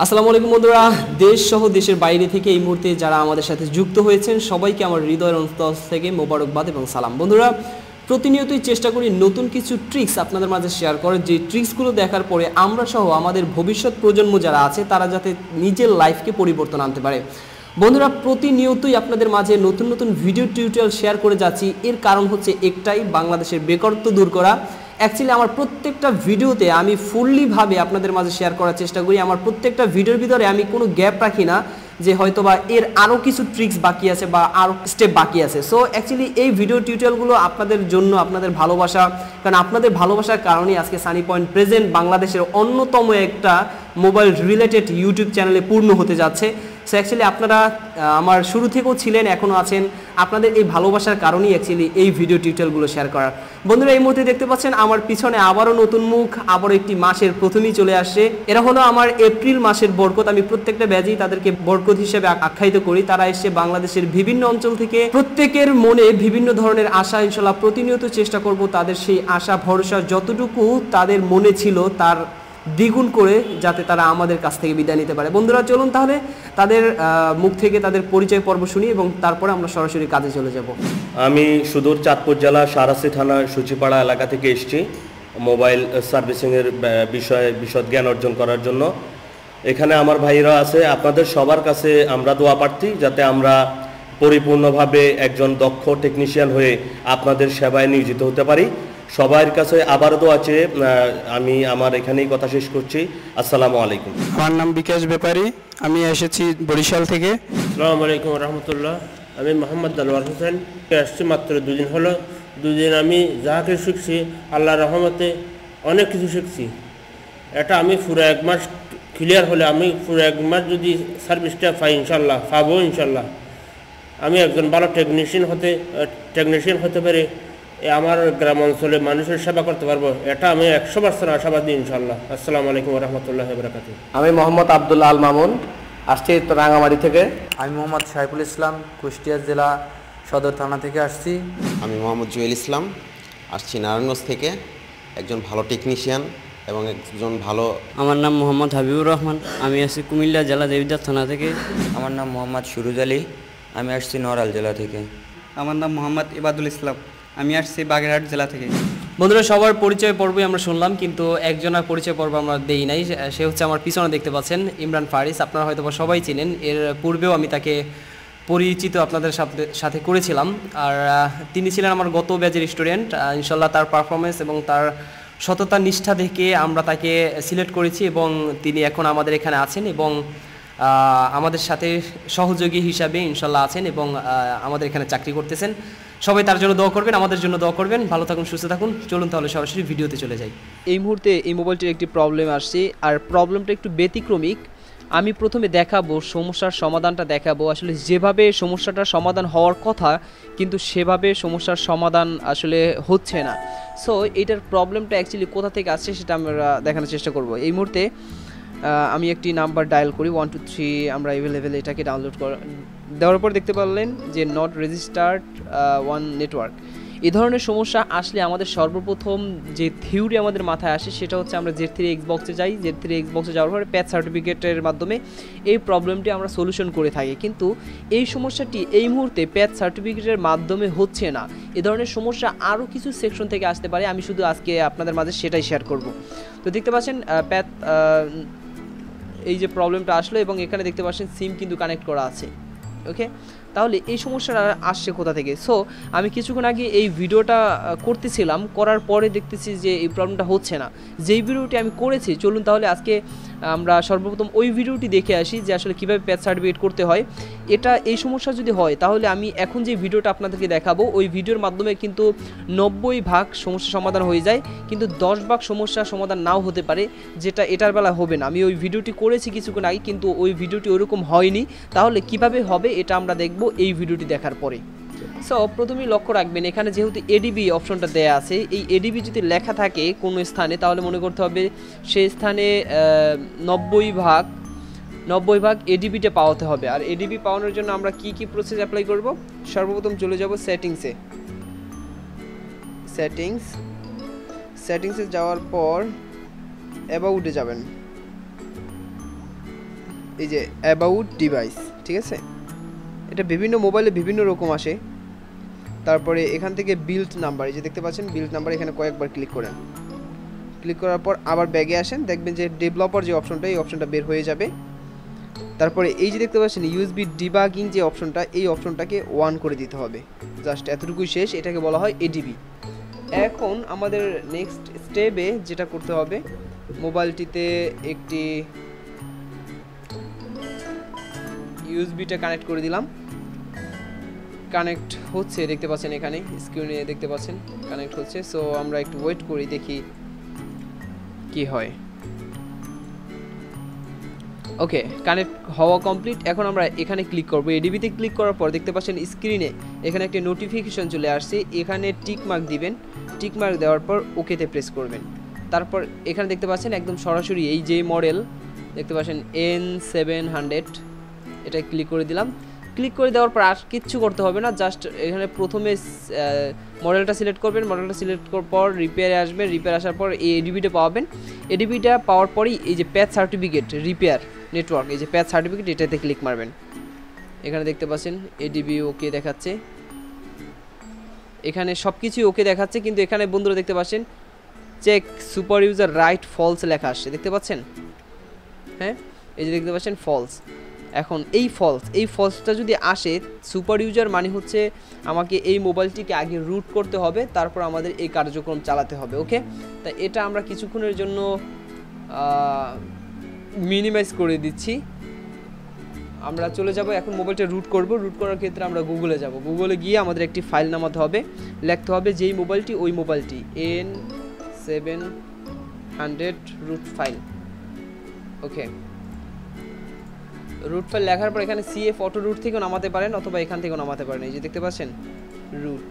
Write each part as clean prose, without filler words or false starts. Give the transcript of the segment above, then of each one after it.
আসসালামু আলাইকুম বন্ধুরা, দেশ সহ দেশের বাইরে থেকে এই মুহূর্তে যারা আমাদের সাথে যুক্ত হয়েছেন সবাইকে আমার হৃদয়ের অন্তর থেকে মোবারকবাদ এবং সালাম। বন্ধুরা, প্রতিনিয়তই চেষ্টা করি নতুন কিছু ট্রিক্স আপনাদের মাঝে শেয়ার করার, যে ট্রিক্সগুলো দেখার পরে আমরা সহ আমাদের ভবিষ্যৎ প্রজন্ম যারা আছে তারা যাতে নিজের লাইফকে পরিবর্তন আনতে পারে। বন্ধুরা, প্রতিনিয়তই আপনাদের মাঝে নতুন নতুন ভিডিও টিউটোরিয়াল শেয়ার করে যাচ্ছি। এর কারণ হচ্ছে একটাই, বাংলাদেশের বেকারত্ব দূর করা। অ্যাকচুয়ালি আমার প্রত্যেকটা ভিডিওতে আমি ফুললিভাবে আপনাদের মাঝে শেয়ার করার চেষ্টা করি। আমার প্রত্যেকটা ভিডিওর ভিতরে আমি কোনো গ্যাপ রাখি না যে হয়তোবা এর আরও কিছু ট্রিক্স বাকি আছে বা আরও স্টেপ বাকি আছে। সো অ্যাকচুয়ালি এই ভিডিও টিউটোরিয়ালগুলো আপনাদের জন্য, আপনাদের ভালোবাসা, কারণ আপনাদের ভালোবাসার কারণেই আজকে সানি পয়েন্ট প্রেজেন্ট বাংলাদেশের অন্যতম একটা মোবাইল রিলেটেড ইউটিউব চ্যানেলে পূর্ণ হতে যাচ্ছে। সো অ্যাকচুয়ালি আপনারা আমার শুরু থেকেও ছিলেন, এখনও আছেন। আপনাদের এই ভালোবাসার কারণেই অ্যাকচুয়ালি এই ভিডিও টিউটোরিয়ালগুলো শেয়ার করার। বন্ধুরা, এই মুহূর্তে দেখতে পাচ্ছেন আমার পিছনে আবারও নতুন মুখ, আবারও একটি মাসের প্রথমেই চলে আসছে। এরা হলো আমার এপ্রিল মাসের বরকত। আমি প্রত্যেকটা ব্যাচেই তাদেরকে বরকত হিসেবে আখ্যায়িত করি। তারা এসে বাংলাদেশের বিভিন্ন অঞ্চল থেকে, প্রত্যেকের মনে বিভিন্ন ধরনের আশা। ইনশাল্লাহ প্রতিনিয়ত চেষ্টা করব তাদের সেই আশা ভরসা যতটুকু তাদের মনে ছিল তার দ্বিগুণ করে যাতে তারা আমাদের কাছ থেকে বিদায় নিতে পারে। বন্ধুরা, চলুন তাহলে তাদের মুখ থেকে তাদের পরিচয় পর্ব শুনি এবং তারপরে আমরা সরাসরি কাজে চলে যাব। আমি সুদূর চাঁদপুর জেলা সারাসি থানা সূচিপাড়া এলাকা থেকে এসেছি মোবাইল সার্ভিসিংয়ের বিষয়ে বিশদ জ্ঞান অর্জন করার জন্য। এখানে আমার ভাইরা আছে। আপনাদের সবার কাছে আমরা দোয়া প্রার্থী যাতে আমরা পরিপূর্ণভাবে একজন দক্ষ টেকনিশিয়ান হয়ে আপনাদের সেবায় নিয়োজিত হতে পারি। সবার কাছে আবারও দোয়া চেয়ে আমি আমার এখানেই কথা শেষ করছি। আসসালামু আলাইকুম। আমার নাম বিকাশ ব্যাপারী, আমি এসেছি বরিশাল থেকে। আসসালামু আলাইকুম রহমতুল্লাহ। আমি মোহাম্মদ দেলোয়ার হোসেন, আসছি মাত্র 2 দিন হলো। 2 দিন আমি যা কিছু শিখছি আল্লাহর রহমতে অনেক কিছু শিখছি। এটা আমি পুরো 1 মাস ক্লিয়ার হলে, আমি পুরো 1 মাস যদি সার্ভিসটা পাই ইনশাল্লাহ, পাবো ইনশাল্লাহ, আমি একজন ভালো টেকনিশিয়ান হতে পারি। আমার গ্রাম অঞ্চলে মানুষের সেবা করতে পারবো, এটা আমি 100% আশাবাদী ইনশাল্লাহ। আসসালামু আলাইকুম রহমতুল্লাহ বারাকাতুহু। আমি মোহাম্মদ আব্দুল্লাহ আল মামুন, আসছি রাঙামাটি থেকে। আমি মোহাম্মদ সাইফুল ইসলাম, কুষ্টিয়া জেলা সদর থানা থেকে আসছি। আমি মোহাম্মদ জুয়েল ইসলাম, আসছি নারায়ণগঞ্জ থেকে, একজন ভালো টেকনিশিয়ান এবং একজন ভালো। আমার নাম মোহাম্মদ হাবিবুর রহমান, আমি আসছি কুমিল্লা জেলা দেবিদ্বার থানা থেকে। আমার নাম মোহাম্মদ সুরুজ আলী, আমি আসছি নড়াইল জেলা থেকে। আমার নাম মোহাম্মদ ইবাদুল ইসলাম, আমি আসছি বাগেরহাট জেলা থেকে। বন্ধুরা, সবার পরিচয় পর্বই আমরা শুনলাম, কিন্তু একজনের পরিচয় পর্ব আমরা দেই নাই। সে হচ্ছে আমার পিছনে দেখতে পাচ্ছেন ইমরান ফারিস। আপনারা হয়তো সবাই চিনেন, এর পূর্বেও আমি তাকে পরিচিত আপনাদের সাথে করেছিলাম। আর তিনি ছিলেন আমার গত ব্যাচের স্টুডেন্ট। ইনশাল্লাহ তার পারফরমেন্স এবং তার সততা নিষ্ঠা দেখে আমরা তাকে সিলেক্ট করেছি এবং তিনি এখন আমাদের এখানে আছেন এবং আমাদের সাথে সহযোগী হিসাবে ইনশাল্লাহ আছেন এবং আমাদের এখানে চাকরি করতেছেন। সবাই তার জন্য দোয়া করবেন, আমাদের জন্য দোয়া করবেন। ভালো থাকুন, সুস্থ থাকুন। চলুন তাহলে সরাসরি ভিডিওতে চলে যাই। এই মুহূর্তে এই মোবাইলটির একটি প্রবলেম আসছে, আর প্রবলেমটা একটু ব্যতিক্রমিক। আমি প্রথমে দেখাবো সমস্যার সমাধানটা দেখাবো, আসলে যেভাবে সমস্যাটার সমাধান হওয়ার কথা কিন্তু সেভাবে সমস্যার সমাধান আসলে হচ্ছে না। সো এইটার প্রবলেমটা অ্যাকচুয়ালি কোথা থেকে আসছে সেটা আমরা দেখানোর চেষ্টা করব। এই মুহূর্তে আমি একটি নাম্বার ডায়াল করি 123, আমরা অ্যাভেলেবেল এটাকে ডাউনলোড দেওয়ার পর দেখতে পারলেন যে নট রেজিস্টার্ড ওয়ান নেটওয়ার্ক। এই ধরনের সমস্যা আসলে আমাদের সর্বপ্রথম যে থিওরি আমাদের মাথায় আসে সেটা হচ্ছে আমরা Z3X বক্সে যাই। Z3X বক্সে যাওয়ার পরে প্যাচ সার্টিফিকেটের মাধ্যমে এই প্রবলেমটি আমরা সলিউশন করে থাকি, কিন্তু এই সমস্যাটি এই মুহূর্তে প্যাচ সার্টিফিকেটের মাধ্যমে হচ্ছে না। এ ধরনের সমস্যা আরও কিছু সেকশন থেকে আসতে পারে, আমি শুধু আজকে আপনাদের মাঝে সেটাই শেয়ার করব। তো দেখতে পাচ্ছেন প্যাচ এই যে প্রবলেমটা আসলো এবং এখানে দেখতে পাচ্ছেন সিম কিন্তু কানেক্ট করা আছে। ওকে, তাহলে এই সমস্যাটা আসছে কোথা থেকে? সো আমি কিছুক্ষণ আগে এই ভিডিওটা করতেছিলাম, করার পরে দেখতেছি যে এই প্রবলেমটা হচ্ছে না। যেই ভিডিওটি আমি করেছি, চলুন তাহলে আজকে আমরা সর্বপ্রথম ওই ভিডিওটি দেখে আসি যে আসলে কীভাবে প্যাচ সার্টিফিকেট করতে হয়। এই সমস্যা যদি হয় তাহলে আমি এখন যে ভিডিওটা আপনাদেরকে দেখাবো ওই ভিডিওর মাধ্যমে কিন্তু 90% সমস্যা সমাধান হয়ে যায়, কিন্তু 10% সমস্যা সমাধান নাও হতে পারে, যেটা এটার বেলা হবে না। আমি ওই ভিডিওটি করেছি কিছুক্ষণ আগে, কিন্তু ওই ভিডিওটি ওরকম হয়নি। তাহলে কিভাবে হবে এটা আমরা দেখব এই ভিডিওটি দেখার পরে। সো প্রথমেই লক্ষ্য রাখবেন, এখানে যেহেতু এডিবি অপশনটা দেয়া আছে, এই এডিবি যদি লেখা থাকে কোনো স্থানে তাহলে মনে করতে হবে সেই স্থানে 90% এডিবিটা পাওয়াতে হবে। আর এডিবি পাওয়ানোর জন্য আমরা কি প্রসেস অ্যাপ্লাই করব? সর্বপ্রথম চলে যাব সেটিংসে যাওয়ার পর অ্যাবাউটে যাবেন। এই যে অ্যাবাউট ডিভাইস, ঠিক আছে? এটা বিভিন্ন মোবাইলে বিভিন্ন রকম আসে। তারপরে এখান থেকে বিল্ড নাম্বার, এই যে দেখতে পাচ্ছেন বিল্ড নাম্বার, এখানে কয়েকবার ক্লিক করেন। ক্লিক করার পর আবার ব্যাগে আসেন, দেখবেন যে ডেভেলপার যে অপশনটা, এই অপশনটা বের হয়ে যাবে। তারপরে এই যে দেখতে পাচ্ছেন ইউএসবি ডিবাগিং যে অপশনটা, এই অপশনটাকে 1 করে দিতে হবে। জাস্ট এতটুকুই শেষ, এটাকে বলা হয় এডিবি। এখন আমাদের নেক্সট স্টেপে যেটা করতে হবে, মোবাইলটিতে একটি ইউএসবিটা কানেক্ট করে দিলাম। কানেক্ট হচ্ছে, দেখতে পাচ্ছেন এখানে স্ক্রিনে দেখতে পাচ্ছেন কানেক্ট হচ্ছে। সো আমরা একটু ওয়েট করি, দেখি কি হয়। ওকে, কানেক্ট হওয়া কমপ্লিট। এখন আমরা এখানে ক্লিক করব। এডিবিতে ক্লিক করার পর দেখতে পাচ্ছেন স্ক্রিনে এখানে একটা নোটিফিকেশন চলে আসছে, এখানে টিক মার্ক দিবেন। টিক মার্ক দেওয়ার পর ওকেতে প্রেস করবেন। তারপর এখানে দেখতে পাচ্ছেন একদম সরাসরি এই যে মডেল দেখতে পাচ্ছেন N700, এটা ক্লিক করে দিলাম। ক্লিক করে দেওয়ার পর আর কিচ্ছু করতে হবে না, জাস্ট এখানে প্রথমে মডেলটা সিলেক্ট করবেন। মডেলটা সিলেক্ট করার পর রিপেয়ারে আসবেন। রিপেয়ার আসার পর এই এডিবিটা পাবেন। এডিবিটা পাওয়ার পরেই এই যে প্যাচ সার্টিফিকেট রিপেয়ার নেটওয়ার্ক, এই যে প্যাচ সার্টিফিকেট, এটাতে ক্লিক মারবেন। এখানে দেখতে পাচ্ছেন এডিবি ওকে দেখাচ্ছে, এখানে সব কিছুই ওকে দেখাচ্ছে। কিন্তু এখানে বন্ধুরা দেখতে পাচ্ছেন check super user write false লেখা আসছে, দেখতে পাচ্ছেন? হ্যাঁ, এই যে দেখতে পাচ্ছেন ফলস। এখন এই ফলসটা যদি আসে, সুপার ইউজার মানে হচ্ছে আমাকে এই মোবাইলটিকে আগে রুট করতে হবে, তারপর আমাদের এই কার্যক্রম চালাতে হবে। ওকে, তাই এটা আমরা কিছুক্ষণের জন্য মিনিমাইজ করে দিচ্ছি। আমরা চলে যাব এখন মোবাইলটা রুট করব। রুট করার ক্ষেত্রে আমরা গুগলে যাব। গুগলে গিয়ে আমাদের একটি ফাইল নামাতে হবে, লিখতে হবে যেই মোবাইলটি ওই মোবাইলটি N700 রুট ফাইল। ওকে, রুট ফাইল লেখার পর এখানে CF অটো রুট থেকেও নামাতে পারেন অথবা এখান থেকেও নামাতে পারেন। এই যে দেখতে পাচ্ছেন রুট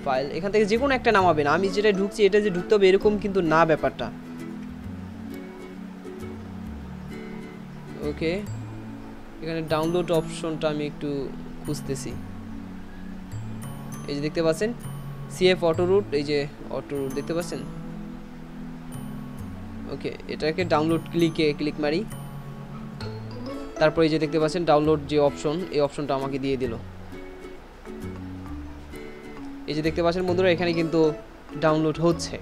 ফাইল, এখান থেকে যে কোনো একটা নামাবেন। আমি যেটা ঢুকছি এটা যে ঢুকতে হবে এরকম কিন্তু না ব্যাপারটা। ওকে, এখানে ডাউনলোড অপশনটা আমি একটু খুঁজতেছি। এই যে দেখতে পাচ্ছেন CF অটো রুট, এই যে অটো রুট দেখতে পাচ্ছেন। ওকে, এটাকে ডাউনলোড ক্লিক মারি। তারপর এই যে দেখতে পাচ্ছেন ডাউনলোড যে অপশন, এই অপশনটা আমাকে দিয়ে দিল। এই যে দেখতে পাচ্ছেন বন্ধুরা এখানে কিন্তু ডাউনলোড হচ্ছে।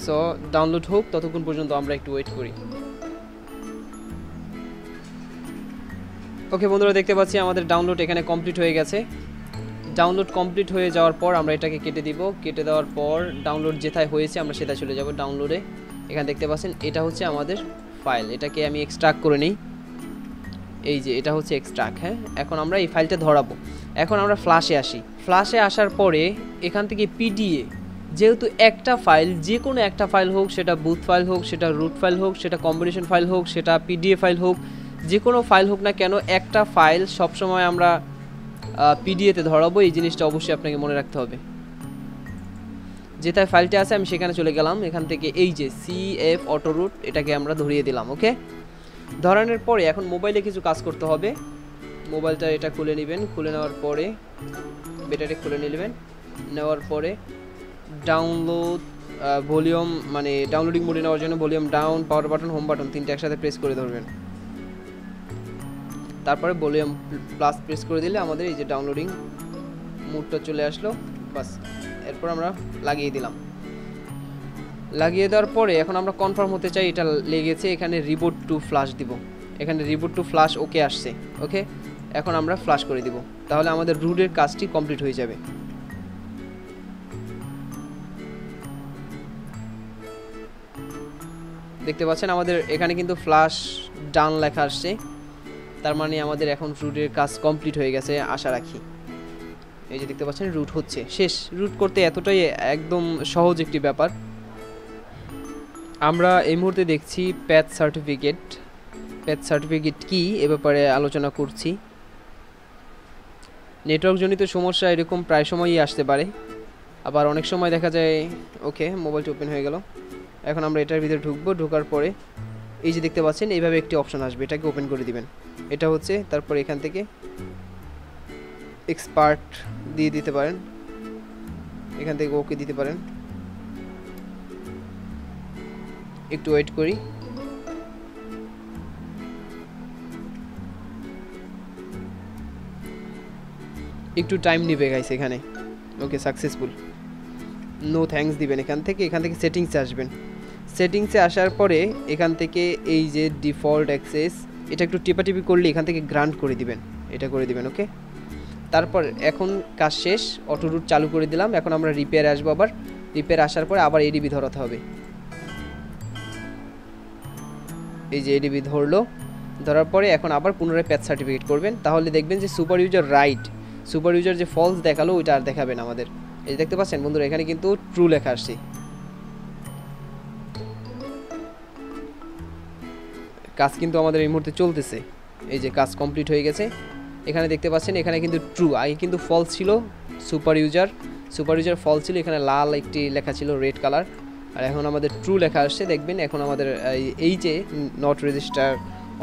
সো ডাউনলোড হোক, ততক্ষণ পর্যন্ত আমরা একটু ওয়েট করি। ওকে বন্ধুরা, দেখতে পাচ্ছি আমাদের ডাউনলোড এখানে কমপ্লিট হয়ে গেছে। ডাউনলোড কমপ্লিট হয়ে যাওয়ার পর আমরা এটাকে কেটে দিব। কেটে দেওয়ার পর ডাউনলোড যেথায় হয়েছে আমরা সেটাই চলে যাব ডাউনলোডে। এখানে দেখতে পাচ্ছেন এটা হচ্ছে আমাদের ফাইল, এটাকে আমি এক্সট্রাক্ট করে নিই। এই যে এটা হচ্ছে এক্সট্রাক্ট। হ্যাঁ, এখন আমরা এই ফাইলটা ধরাবো। এখন আমরা ফ্ল্যাশে আসি। ফ্ল্যাশে আসার পরে এখান থেকে পিডিএ, যেহেতু একটা ফাইল, যে কোনো একটা ফাইল হোক, সেটা বুট ফাইল হোক, সেটা রুট ফাইল হোক, সেটা কম্বিনেশন ফাইল হোক, সেটা পিডিএ ফাইল হোক, যে কোনো ফাইল হোক না কেন, একটা ফাইল সবসময় আমরা পিডিএতে ধরাবো। এই জিনিসটা অবশ্যই আপনাকে মনে রাখতে হবে। যেটায় ফাইলটা আছে আমি সেখানে চলে গেলাম। এখান থেকে এই যে CF অটো রুট, এটাকে আমরা ধরিয়ে দিলাম। ওকে, ধরানোর পরে এখন মোবাইলে কিছু কাজ করতে হবে। মোবাইলটা এটা খুলে নেবেন। খুলে নেওয়ার পরে ব্যাটারি খুলে নেবেন। নেওয়ার পরে ডাউনলোড ভলিউম, মানে ডাউনলোডিং মোডে নেওয়ার জন্য volume down, power button, home button তিনটে একসাথে প্রেস করে ধরবেন। তারপরে ভলিউম প্লাস প্রেস করে দিলে আমাদের এই যে ডাউনলোডিং মোডটা চলে আসলো। বাস, এরপর আমরা লাগিয়ে দিলাম। লাগিয়ে দেওয়ার পরে এখন আমরা কনফার্ম হতে চাই এটা লেগেছে। এখানে রিবুট টু ফ্ল্যাশ দিব। এখানে রিবুট টু ফ্ল্যাশ ওকে আসছে। ওকে, এখন আমরা ফ্ল্যাশ করে দিব, তাহলে আমাদের রুটের কাজটি কমপ্লিট হয়ে যাবে। দেখতে পাচ্ছেন আমাদের এখানে কিন্তু ফ্ল্যাশ ডান লেখা আসছে, তার মানে আমাদের এখন রুটের কাজ কমপ্লিট হয়ে গেছে আশা রাখি। এই যে দেখতে পাচ্ছেন রুট হচ্ছে, শেষ। রুট করতে এতটাই একদম সহজ একটি ব্যাপার। আমরা এই মুহূর্তে দেখছি প্যাচ সার্টিফিকেট। প্যাচ সার্টিফিকেট কি এ ব্যাপারে আলোচনা করছি। নেটওয়ার্ক জনিত সমস্যা এরকম প্রায় সময়ই আসতে পারে, আবার অনেক সময় দেখা যায়। ওকে, মোবাইলটি ওপেন হয়ে গেল। এখন আমরা এটার ভিতরে ঢুকবো। ঢোকার পরে এই যে দেখতে পাচ্ছেন এইভাবে একটি অপশন আসবে, এটাকে ওপেন করে দিবেন। এটা হচ্ছে, তারপর এখান থেকে এক্সপার্ট দিয়ে দিতে পারেন, এখান থেকে ওকে দিতে পারেন। একটু ওয়েট করি। একটু টাইম নেবে গাইস এখানে। ওকে সাকসেসফুল, নো থ্যাঙ্কস দিবেন এখান থেকে সেটিংসে আসবেন। সেটিংসে আসার পরে এখান থেকে এই যে ডিফল্ট অ্যাক্সেস এটা একটু টিপাটিপি করলে এখান থেকে গ্রান্ট করে দিবেন, এটা করে দিবেন। ওকে, তারপর এখন কাজ শেষ, অটো রুট চালু করে দিলাম। এখন আমরা রিপেয়ারে আসবো, আবার রিপেয়ার আসার পরে আবার এডিবি ধরাতে হবে। এই যে এডিবি ধরলো, ধরার পরে এখন আবার পুনরায় প্যাথ সার্টিফিকেট করবেন, তাহলে দেখবেন যে super user right, super user যে ফলস দেখালো ওইটা আর দেখাবে না আমাদের। এই যে দেখতে পাচ্ছেন বন্ধুরা এখানে কিন্তু ট্রু লেখা আসছে। কাজ কিন্তু আমাদের এই মুহূর্তে চলতেছে, এই যে কাজ কমপ্লিট হয়ে গেছে। এখানে দেখতে পাচ্ছেন এখানে কিন্তু ট্রু, আগে কিন্তু ফলস ছিল, সুপার ইউজার ফলস ছিল, এখানে লাল একটি লেখা ছিল রেড কালার, আর এখন আমাদের ট্রু লেখা আসছে। দেখবেন এখন আমাদের এই যে নট রেজিস্টার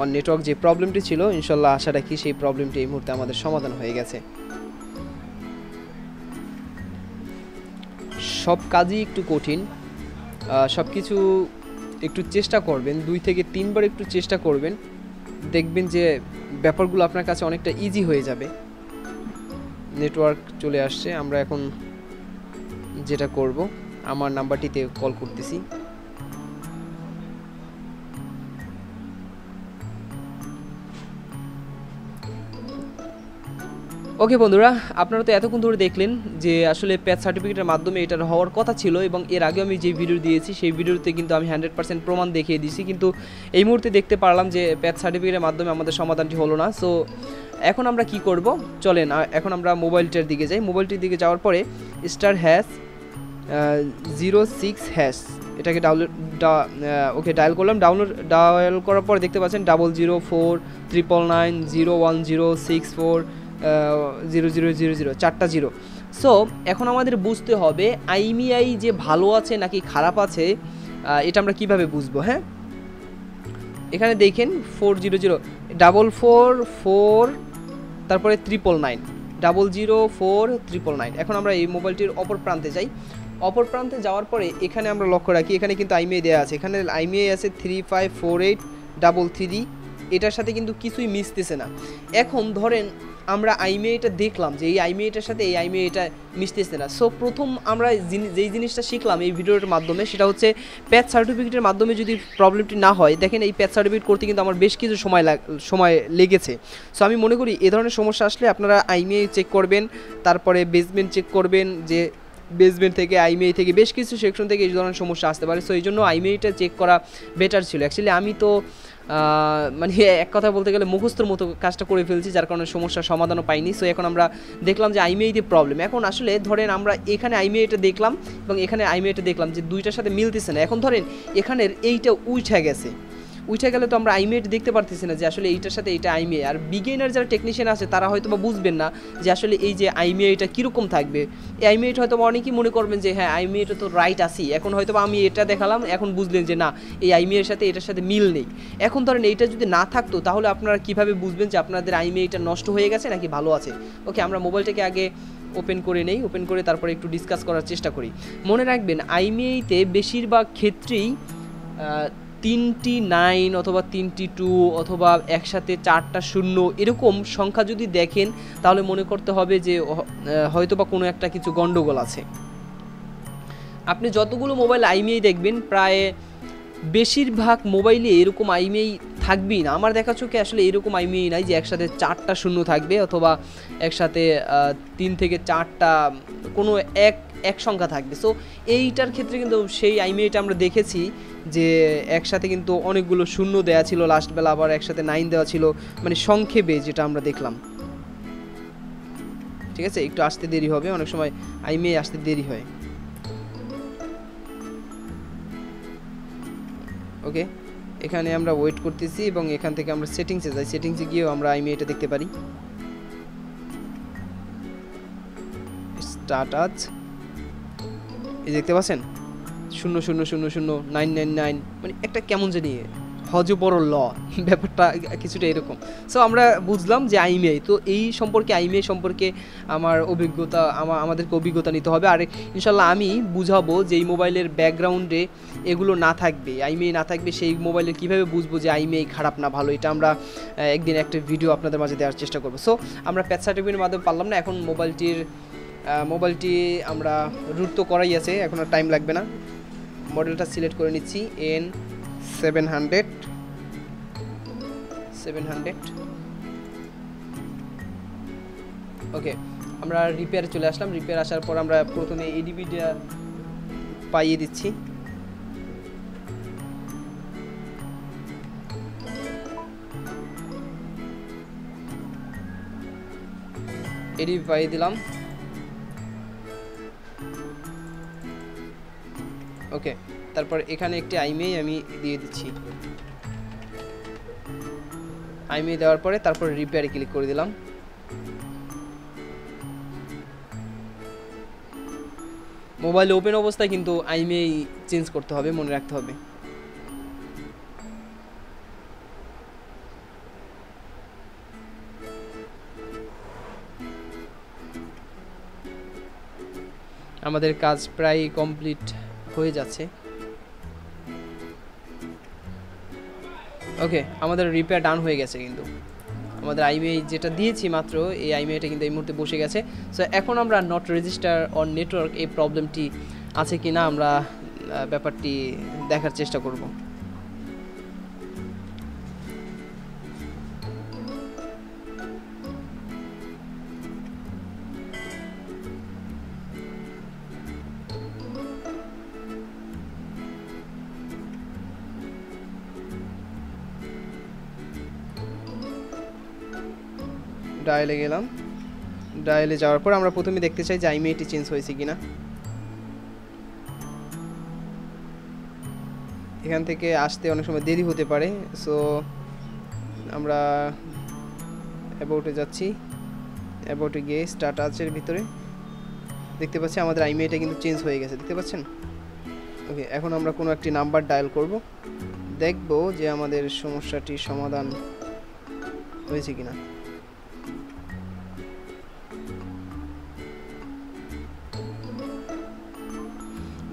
অন নেটওয়ার্ক যে প্রবলেমটি ছিল, ইনশাল্লাহ আশা রাখি সেই প্রবলেমটি এই মুহূর্তে আমাদের সমাধান হয়ে গেছে। সব কাজই একটু কঠিন, সব কিছু একটু চেষ্টা করবেন, 2 থেকে 3 বার একটু চেষ্টা করবেন, দেখবেন যে ব্যাপারগুলো আপনার কাছে অনেকটা ইজি হয়ে যাবে। নেটওয়ার্ক চলে আসছে, আমরা এখন যেটা করব আমার নাম্বারটিতে কল করতেছি। ওকে বন্ধুরা, আপনারা তো এতক্ষণ ধরে দেখলেন যে আসলে প্যাথ সার্টিফিকেটের মাধ্যমে এটার হওয়ার কথা ছিল, এবং এর আগে আমি যে ভিডিও দিয়েছি সেই ভিডিওতে কিন্তু আমি 100% প্রমাণ দেখিয়ে দিয়েছি, কিন্তু এই মুহূর্তে দেখতে পারলাম যে প্যাথ সার্টিফিকেটের মাধ্যমে আমাদের সমাধানটি হলো না। সো এখন আমরা কি করব, চলেন এখন আমরা মোবাইলটার দিকে যাই। মোবাইলটির দিকে যাওয়ার পরে *#06# এটাকে ডায়াল করলাম। ডায়াল করার পর দেখতে পাচ্ছেন 0049901064000 4টা 0। সো এখন আমাদের বুঝতে হবে আইএমইআই যে ভালো আছে নাকি খারাপ আছে, এটা আমরা কিভাবে বুঝবো। হ্যাঁ, এখানে দেখেন 400 444 তারপরে 999 00499। এখন আমরা এই মোবাইলটির অপর প্রান্তে যাই। অপর প্রান্তে যাওয়ার পরে এখানে আমরা লক্ষ্য রাখি, এখানে কিন্তু আইএমইআই দেওয়া আছে, এখানে আইএমইআই আছে 354833। এটার সাথে কিন্তু কিছুই মিশতেছে না। এখন ধরেন আমরা আইএমইআইটা দেখলাম যে এই আইএমইআইটার সাথে এই আইএমইআইটা মিশতেছে না। সো প্রথম আমরা যেই জিনিসটা শিখলাম এই ভিডিওর মাধ্যমে, সেটা হচ্ছে প্যাথ সার্টিফিকেটের মাধ্যমে যদি প্রবলেমটি না হয়, দেখেন এই প্যাথ সার্টিফিকেট করতে কিন্তু আমার বেশ কিছু সময় লেগেছে। সো আমি মনে করি এ ধরনের সমস্যা আসলে আপনারা আইএমইআই চেক করবেন, তারপরে বেসমেন্ট চেক করবেন, যে বেসমেন্ট থেকে আইএমইআই থেকে বেশ কিছু সেকশন থেকে এই ধরনের সমস্যা আসতে পারে। সো এই জন্য আইএমইআইটা চেক করা বেটার ছিল। অ্যাকচুয়ালি আমি তো মানে এক কথা বলতে গেলে মুখস্থর মতো কাজটা করে ফেলছি, যার কারণে সমস্যার সমাধানও পাইনি। সো এখন আমরা দেখলাম যে আইএমইআইতে প্রবলেম। এখন আসলে ধরেন আমরা এখানে আইএমইআইটা দেখলাম এবং এখানে আইএমইআইটা দেখলাম যে দুইটার সাথে মিলতেছে না। এখন ধরেন এখানের এইটা উঠে গেলে তো আমরা আইএমইআইটা দেখতে পারতেছি না যে আসলে এইটার সাথে এইটা আইএমইআই। আর বিগিনার যারা টেকনিশিয়ান আছে তারা হয়তো বা বুঝবেন না যে আসলে এই যে আইএমইআইটা কীরকম থাকবে। এই আইএমইআইটা হয়তো অনেকেই মনে করবেন যে হ্যাঁ আইএমইআইটা তো রাইট আছি, এখন হয়তো আমি এটা দেখালাম, এখন বুঝলেন যে না এই আইএমইআইয়ের সাথে এটার সাথে মিল নেই। এখন ধরেন এইটা যদি না থাকতো তাহলে আপনারা কীভাবে বুঝবেন যে আপনাদের আইএমইআইটা নষ্ট হয়ে গেছে নাকি ভালো আছে। ওকে, আমরা মোবাইলটাকে আগে ওপেন করে নেই, ওপেন করে তারপরে একটু ডিসকাস করার চেষ্টা করি। মনে রাখবেন আইএমইআইতে বেশিরভাগ ক্ষেত্রেই 3টি 9 অথবা 3টি 2 অথবা একসাথে 4টা 0 এরকম সংখ্যা যদি দেখেন তাহলে মনে করতে হবে যে হয়তো বা কোনো একটা কিছু গন্ডগোল আছে। আপনি যতগুলো মোবাইল আইএমইআই দেখবেন প্রায় বেশিরভাগ মোবাইলে এরকম আইএমইআই থাকবেই না। আমার দেখা চোখে আসলে এরকম আইএমইআই নাই যে একসাথে 4টা 0 থাকবে অথবা একসাথে 3 থেকে 4টা কোনো এক সংখ্যা থাকবে। সো এইটার ক্ষেত্রে কিন্তু সেই আইএমইআইটা আমরা দেখেছি যে একসাথে কিন্তু অনেকগুলো 0 দেওয়া ছিল, লাস্ট বেলা আবার একসাথে 9 দেওয়া ছিল, মানে সংক্ষেপে যেটা আমরা দেখলাম। ঠিক আছে, একটু আসতে দেরি হবে, অনেক সময় আইএমইআই আসতে দেরি হয়। ওকে, এখানে আমরা ওয়েট করতেছি এবং এখান থেকে আমরা সেটিংসে যাই। সেটিংসে গিয়েও আমরা আইএমইআইটা দেখতে পারি। স্টার্ট আজ এই দেখতে পাচ্ছেন 0000999, মানে একটা কেমন জানি হজবর ল ব্যাপারটা কিছুটা এরকম। সো আমরা বুঝলাম যে আইএমইআই, তো এই সম্পর্কে আইএমইআই সম্পর্কে আমাদেরকে অভিজ্ঞতা নিতে হবে। আর ইনশাল্লাহ আমি বুঝাবো যে এই মোবাইলের ব্যাকগ্রাউন্ডে এগুলো না থাকবে, আইএমইআই না থাকবে, সেই মোবাইলের কীভাবে বুঝবো যে আইএমইআই খারাপ না ভালো, এটা আমরা একদিন একটা ভিডিও আপনাদের মাঝে দেওয়ার চেষ্টা করবো। সো আমরা প্যাচ সার্টিফিকেটের মাধ্যমে পারলাম না, এখন মোবাইলটি আমরা রুট তো করাই আছে, এখন আর টাইম লাগবে না। মডেলটা সিলেক্ট করে নিচ্ছি N700। ওকে, আমরা রিপেয়ার চলে আসলাম। রিপেয়ার আসার পর আমরা প্রথমে এডিবিটা পাইয়ে দিচ্ছি। এডিবি পাইয়ে দিলাম। ওকে, তারপর এখানে একটি আইএমইআই আমি দিয়ে দিচ্ছি। আইএমইআই দেওয়ার পরে তারপর রিপেয়ারে ক্লিক করে দিলাম। মোবাইল ওপেন অবস্থায় কিন্তু আইএমইআই চেঞ্জ করতে হবে, মনে রাখতে হবে। আমাদের কাজ প্রায় কমপ্লিট হয়ে যাচ্ছে। ওকে, আমাদের রিপেয়ার ডান হয়ে গেছে, কিন্তু আমাদের আইএমইআই যেটা দিয়েছি মাত্র, এই আইএমইআইটা কিন্তু এই মুহূর্তে বসে গেছে। সো এখন আমরা নট রেজিস্টার অন নেটওয়ার্ক এই প্রবলেমটি আছে কি না আমরা ব্যাপারটি দেখার চেষ্টা করব। ডায়ালে গেলাম। ডায়ালে যাওয়ার পর আমরা প্রথমে দেখতে চাই যে আইএমইআইটি চেঞ্জ হয়েছে কিনা। এখান থেকে আসতে অনেক সময় দেরি হতে পারে, সো আমরা অ্যাবাউটে যাচ্ছি। অ্যাবাউটে গিয়ে স্টার্ট আছের ভিতরে দেখতে পাচ্ছি আমাদের আইএমইআইটা কিন্তু চেঞ্জ হয়ে গেছে, দেখতে পাচ্ছেন। ওকে, এখন আমরা কোনো একটি নাম্বার ডায়াল করব, দেখব যে আমাদের সমস্যাটির সমাধান হয়েছে কিনা।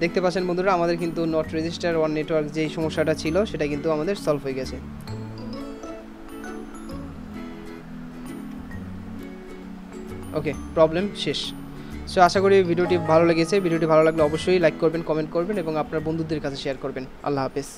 দেখতে পাচ্ছেন বন্ধুরা, আমাদের কিন্তু নট রেজিস্টার অন নেটওয়ার্ক যেই সমস্যাটা ছিল সেটা কিন্তু আমাদের সলভ হয়ে গেছে। ওকে, প্রবলেম শেষ। সো আশা করি ভিডিওটি ভালো লেগেছে। ভিডিওটি ভালো লাগলে অবশ্যই লাইক করবেন, কমেন্ট করবেন এবং আপনার বন্ধুদের কাছে শেয়ার করবেন। আল্লাহ হাফেজ।